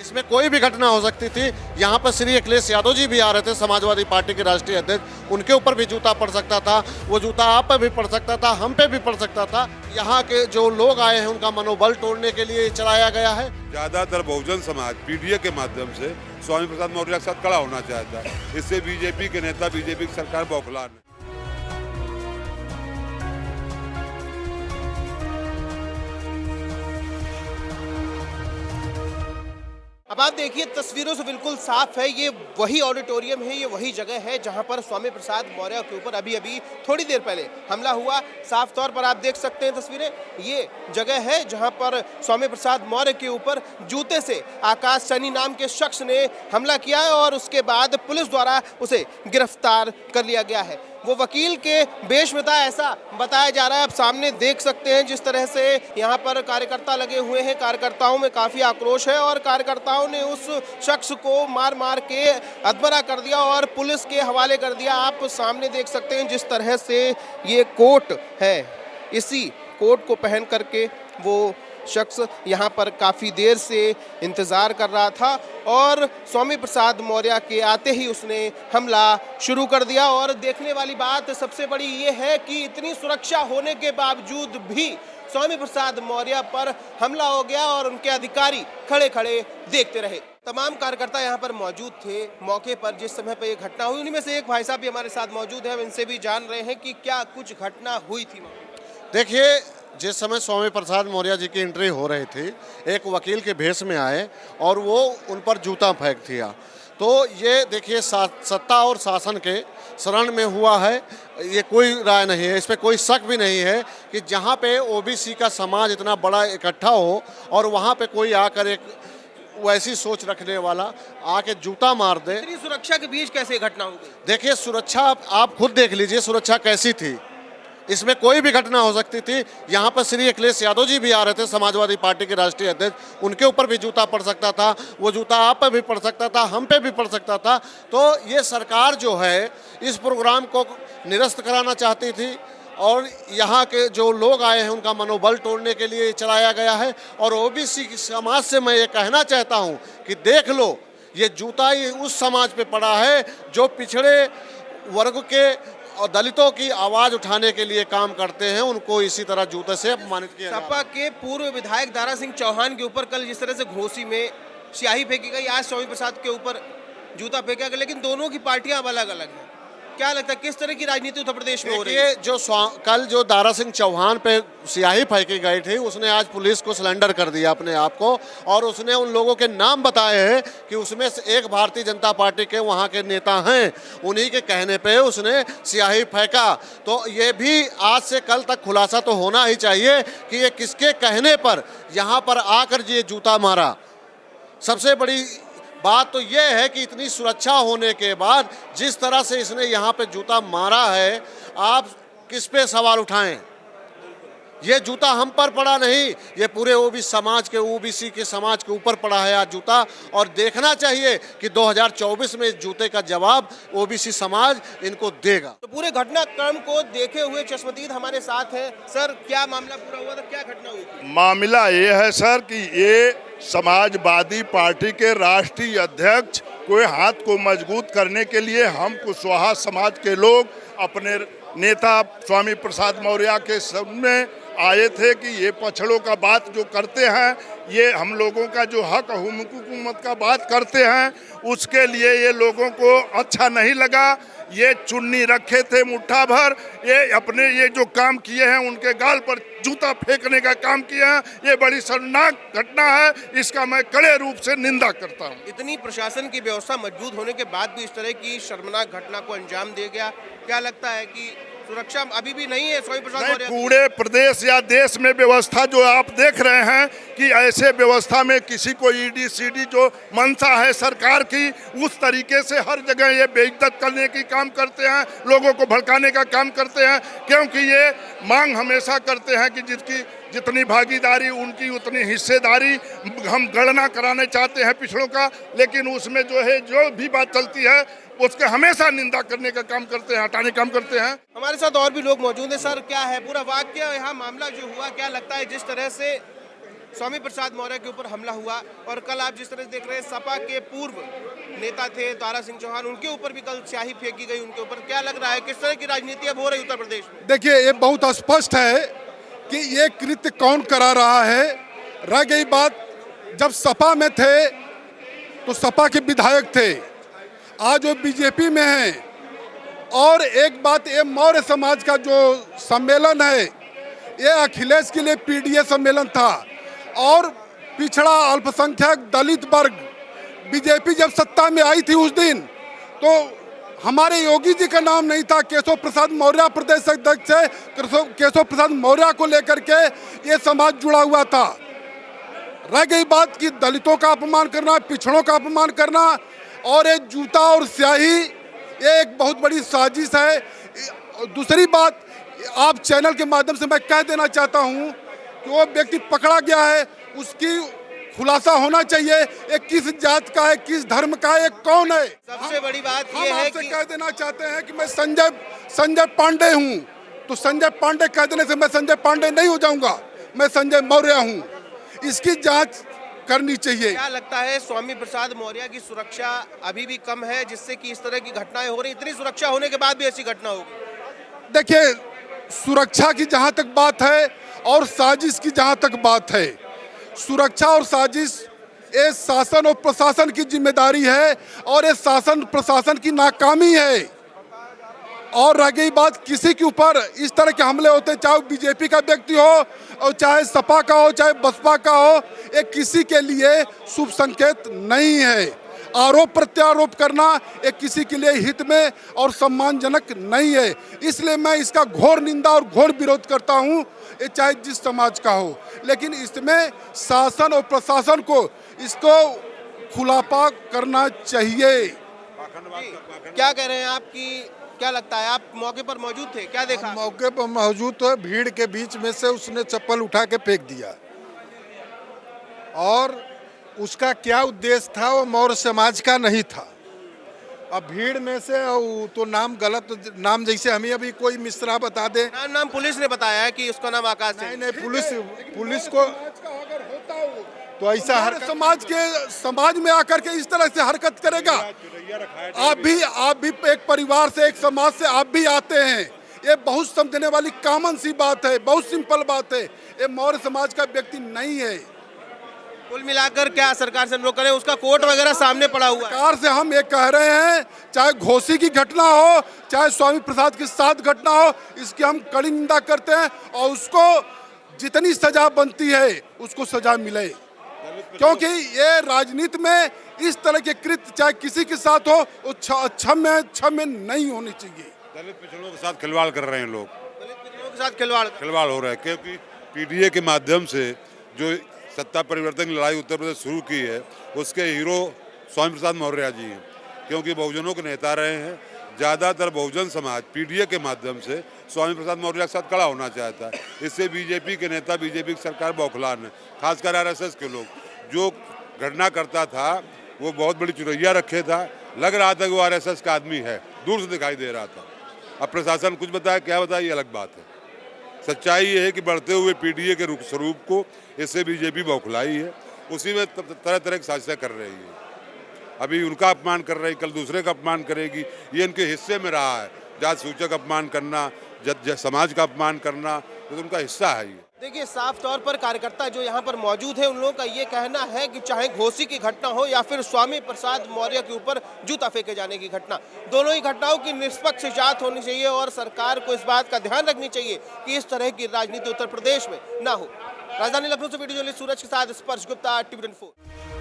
इसमें कोई भी घटना हो सकती थी। यहाँ पर श्री अखिलेश यादव जी भी आ रहे थे, समाजवादी पार्टी के राष्ट्रीय अध्यक्ष, उनके ऊपर भी जूता पड़ सकता था। वो जूता आप पे भी पड़ सकता था, हम पे भी पड़ सकता था। यहाँ के जो लोग आए हैं उनका मनोबल तोड़ने के लिए चलाया गया है। ज्यादातर बहुजन समाज पीडीए के माध्यम से स्वामी प्रसाद मौर्य के साथ खड़ा होना चाहता है। इससे बीजेपी के नेता, बीजेपी की सरकार बौखला है। अब आप देखिए तस्वीरों से बिल्कुल साफ है, ये वही ऑडिटोरियम है, ये वही जगह है जहां पर स्वामी प्रसाद मौर्य के ऊपर अभी अभी थोड़ी देर पहले हमला हुआ। साफ तौर पर आप देख सकते हैं तस्वीरें, ये जगह है जहां पर स्वामी प्रसाद मौर्य के ऊपर जूते से आकाश सैनी नाम के शख्स ने हमला किया है और उसके बाद पुलिस द्वारा उसे गिरफ्तार कर लिया गया है। वो वकील के वेश में था ऐसा बताया जा रहा है। आप सामने देख सकते हैं जिस तरह से यहाँ पर कार्यकर्ता लगे हुए हैं, कार्यकर्ताओं में काफ़ी आक्रोश है और कार्यकर्ताओं ने उस शख्स को मार मार के अधमरा कर दिया और पुलिस के हवाले कर दिया। आप सामने देख सकते हैं जिस तरह से ये कोट है, इसी कोट को पहन करके वो शख्स यहाँ पर काफ़ी देर से इंतज़ार कर रहा था और स्वामी प्रसाद मौर्य के आते ही उसने हमला शुरू कर दिया। और देखने वाली बात सबसे बड़ी ये है कि इतनी सुरक्षा होने के बावजूद भी स्वामी प्रसाद मौर्य पर हमला हो गया और उनके अधिकारी खड़े खड़े देखते रहे। तमाम कार्यकर्ता यहाँ पर मौजूद थे मौके पर जिस समय पर यह घटना हुई। उन्हीं में से एक भाई साहब भी हमारे साथ मौजूद हैं, हम इनसे भी जान रहे हैं कि क्या कुछ घटना हुई थी। देखिए, जिस समय स्वामी प्रसाद मौर्य जी की एंट्री हो रही थी, एक वकील के भेष में आए और वो उन पर जूता फेंक दिया। तो ये देखिए सत्ता और शासन के शरण में हुआ है, ये कोई राय नहीं है, इस पर कोई शक भी नहीं है कि जहाँ पे ओबीसी का समाज इतना बड़ा इकट्ठा हो और वहाँ पे कोई आकर एक वैसी सोच रखने वाला आके जूता मार दे। इतनी सुरक्षा के बीच कैसे घटना हो गई? देखिए, सुरक्षा आप खुद देख लीजिए सुरक्षा कैसी थी। इसमें कोई भी घटना हो सकती थी। यहाँ पर श्री अखिलेश यादव जी भी आ रहे थे, समाजवादी पार्टी के राष्ट्रीय अध्यक्ष, उनके ऊपर भी जूता पड़ सकता था। वो जूता आप पे भी पड़ सकता था, हम पे भी पड़ सकता था। तो ये सरकार जो है इस प्रोग्राम को निरस्त कराना चाहती थी और यहाँ के जो लोग आए हैं उनका मनोबल तोड़ने के लिए चलाया गया है। और ओबीसी समाज से मैं ये कहना चाहता हूँ कि देख लो, ये जूता ही उस समाज पे पड़ा है जो पिछड़े वर्ग के और दलितों की आवाज उठाने के लिए काम करते हैं। उनको इसी तरह जूते से अपमानित किया। सपा के पूर्व विधायक दारा सिंह चौहान के ऊपर कल जिस तरह से घोसी में स्याही फेंकी गई, आज स्वामी प्रसाद के ऊपर जूता फेंका गया, लेकिन दोनों की पार्टियां अलग अलग हैं। क्या लगता है किस तरह की राजनीति उत्तर प्रदेश में हो रही है? कल जो दारा सिंह चौहान पे स्याही फेंकी गई थी, उसने आज पुलिस को सरेंडर कर दिया अपने आप को और उसने उन लोगों के नाम बताए हैं कि उसमें से एक भारतीय जनता पार्टी के वहाँ के नेता हैं। उन्हीं के कहने पे उसने स्याही फेंका। तो ये भी आज से कल तक खुलासा तो होना ही चाहिए कि ये किसके कहने पर यहाँ पर आकर ये जूता मारा। सबसे बड़ी बात तो ये है कि इतनी सुरक्षा होने के बाद जिस तरह से इसने यहाँ पे जूता मारा है, आप किस पे सवाल उठाएं? ये जूता हम पर पड़ा नहीं, ये पूरे ओबीसी के समाज के ऊपर पड़ा है आज जूता। और देखना चाहिए कि 2024 में इस जूते का जवाब ओबीसी समाज इनको देगा। तो पूरे घटनाक्रम को देखे हुए चश्मदीद हमारे साथ हैं। सर, क्या मामला पूरा हुआ था, क्या घटना हुई थी? मामला ये है सर कि ये समाजवादी पार्टी के राष्ट्रीय अध्यक्ष को हाथ को मजबूत करने के लिए हम कुशवाहा समाज के लोग अपने नेता स्वामी प्रसाद मौर्य के सामने आए थे कि ये पछड़ों का बात जो करते हैं, ये हम लोगों का जो हक हुकूमत का बात करते हैं, उसके लिए ये लोगों को अच्छा नहीं लगा। ये चुन्नी रखे थे मुट्ठा भर, ये अपने ये जो काम किए हैं उनके गाल पर जूता फेंकने का काम किया है। ये बड़ी शर्मनाक घटना है, इसका मैं कड़े रूप से निंदा करता हूँ। इतनी प्रशासन की व्यवस्था मजबूत होने के बाद भी इस तरह की शर्मनाक घटना को अंजाम दे गया। क्या लगता है कि सुरक्षा अभी भी नहीं है स्वामी प्रसाद मौर्य? पूरे प्रदेश या देश में व्यवस्था जो आप देख रहे हैं कि ऐसे व्यवस्था में किसी को ईडी सीडी जो मंशा है सरकार की, उस तरीके से हर जगह ये बेइज्जत करने की काम करते हैं, लोगों को भड़काने का काम करते हैं। क्योंकि ये मांग हमेशा करते हैं कि जिसकी जितनी भागीदारी उनकी उतनी हिस्सेदारी हम गणना कराने चाहते हैं पिछड़ों का, लेकिन उसमें जो है जो भी बात चलती है उसके हमेशा निंदा करने का काम करते हैं, हटाने का काम करते हैं। हमारे साथ और भी लोग मौजूद हैं। सर, क्या है पूरा वाक्य, यहाँ मामला जो हुआ, क्या लगता है जिस तरह से स्वामी प्रसाद मौर्य के ऊपर हमला हुआ और कल आप जिस तरह से देख रहे हैं सपा के पूर्व नेता थे तारा सिंह चौहान, उनके ऊपर भी कल स्याही फेंकी गई उनके ऊपर। क्या लग रहा है किस तरह की राजनीति अब हो रही उत्तर प्रदेश में? देखिए, ये बहुत स्पष्ट है कि ये कृत्य कौन करा रहा है। रह गई बात, जब सपा में थे तो सपा के विधायक थे, आज वो बीजेपी में हैं। और एक बात, ये मौर्य समाज का जो सम्मेलन है ये अखिलेश के लिए पीडीए सम्मेलन था और पिछड़ा अल्पसंख्यक दलित वर्ग, बीजेपी जब सत्ता में आई थी उस दिन तो हमारे योगी जी का नाम नहीं था, केशव प्रसाद मौर्य प्रदेश अध्यक्ष है, केशव प्रसाद मौर्य को लेकर के ये समाज जुड़ा हुआ था। रह गई बात कि दलितों का अपमान करना, पिछड़ों का अपमान करना और ये जूता और स्याही, ये एक बहुत बड़ी साजिश है। दूसरी बात, आप चैनल के माध्यम से मैं कह देना चाहता हूं कि वो व्यक्ति पकड़ा गया है, उसकी खुलासा होना चाहिए, ये किस जात का है, किस धर्म का है, कौन है। सबसे बड़ी बात हम ये है आपसे कि कह देना चाहते हैं कि मैं संजय पांडे हूं, तो संजय पांडे कह देने से मैं संजय पांडे नहीं हो जाऊंगा, मैं संजय मौर्य हूं। इसकी जांच करनी चाहिए। क्या लगता है स्वामी प्रसाद मौर्य की सुरक्षा अभी भी कम है जिससे कि इस तरह की घटनाएं हो रही? इतनी सुरक्षा होने के बाद भी ऐसी घटना होगी? देखिए, सुरक्षा की जहां तक बात है और साजिश की जहां तक बात है, सुरक्षा और साजिश ये शासन और प्रशासन की जिम्मेदारी है और ये शासन प्रशासन की नाकामी है। और रह गई बात, किसी के ऊपर इस तरह के हमले होते हैं, चाहे बीजेपी का व्यक्ति हो और चाहे सपा का हो, चाहे बसपा का हो, ये किसी के लिए शुभ संकेत नहीं है। आरोप प्रत्यारोप करना ये किसी के लिए हित में और सम्मानजनक नहीं है। इसलिए मैं इसका घोर निंदा और घोर विरोध करता हूं, ये चाहे जिस समाज का हो। लेकिन इसमें शासन और प्रशासन को इसको खुलापा करना चाहिए। क्या कह रहे हैं आपकी, क्या लगता है? आप मौके पर मौजूद थे, क्या देखा? मौके पर मौजूद तो भीड़ के बीच में से उसने चप्पल उठा के फेंक दिया और उसका क्या उद्देश्य था वो मौर्य समाज का नहीं था। अब भीड़ में से तो नाम गलत नाम, जैसे हमें अभी कोई मिश्रा बता दे, नाम पुलिस ने बताया है कि उसका नाम आकाश है। नहीं, पुलिस को तो ऐसा हर समाज में आकर के इस तरह से हरकत करेगा। आप भी एक परिवार से, एक समाज से आप भी आते हैं, ये बहुत समझने वाली कॉमन सी बात है, बहुत सिंपल बात है। ये मौर्य समाज का व्यक्ति नहीं है। कुल मिलाकर क्या सरकार से अनुरोध करें? उसका कोर्ट वगैरह सामने पड़ा हुआ है। सरकार से हम ये कह रहे हैं, चाहे घोसी की घटना हो, चाहे स्वामी प्रसाद के साथ घटना हो, इसकी हम कड़ी निंदा करते हैं और उसको जितनी सजा बनती है उसको सजा मिले, क्योंकि ये राजनीति में इस तरह के कृत्य चाहे किसी के साथ हो वो क्षम्य नहीं होनी चाहिए। दलित पिछड़ों के साथ खिलवाड़ कर रहे हैं लोग, दलित पिछड़ों के साथ खिलवाड़ हो रहा है, क्योंकि पीडीए के माध्यम से जो सत्ता परिवर्तन की लड़ाई उत्तर प्रदेश शुरू की है उसके हीरो स्वामी प्रसाद मौर्य जी हैं, क्योंकि बहुजनों के नेता रहे हैं। ज़्यादातर बहुजन समाज पीडीए के माध्यम से स्वामी प्रसाद मौर्य के साथ खड़ा होना चाहता है। इससे बीजेपी के नेता, बीजेपी की सरकार बौखलान है, खासकर आरएसएस के लोग। जो घटना करता था वो बहुत बड़ी चुरैया रखे था, लग रहा था कि वो आरएसएस का आदमी है, दूर से दिखाई दे रहा था। अब प्रशासन कुछ बताया, क्या बताया, ये अलग बात है। सच्चाई ये है कि बढ़ते हुए पीडीए के स्वरूप को इससे बीजेपी बौखलाई है, उसी में तरह तरह की साजिशें कर रही है। अभी उनका अपमान कर रही, कल दूसरे का अपमान करेगी, ये इनके हिस्से में रहा है। जात सूचक अपमान करना, समाज का अपमान करना, तो उनका हिस्सा है ये। देखिए, साफ तौर पर कार्यकर्ता जो यहाँ पर मौजूद है उन लोगों का ये कहना है कि चाहे घोसी की घटना हो या फिर स्वामी प्रसाद मौर्य के ऊपर जूता फेंके जाने की घटना, दोनों ही घटनाओं की निष्पक्ष जांच होनी चाहिए और सरकार को इस बात का ध्यान रखनी चाहिए कि इस तरह की राजनीति उत्तर प्रदेश में ना हो। राजधानी लखनऊ से वीडियो जर्नलिस्ट सूरज के साथ स्पर्श गुप्ता, टीवी 24।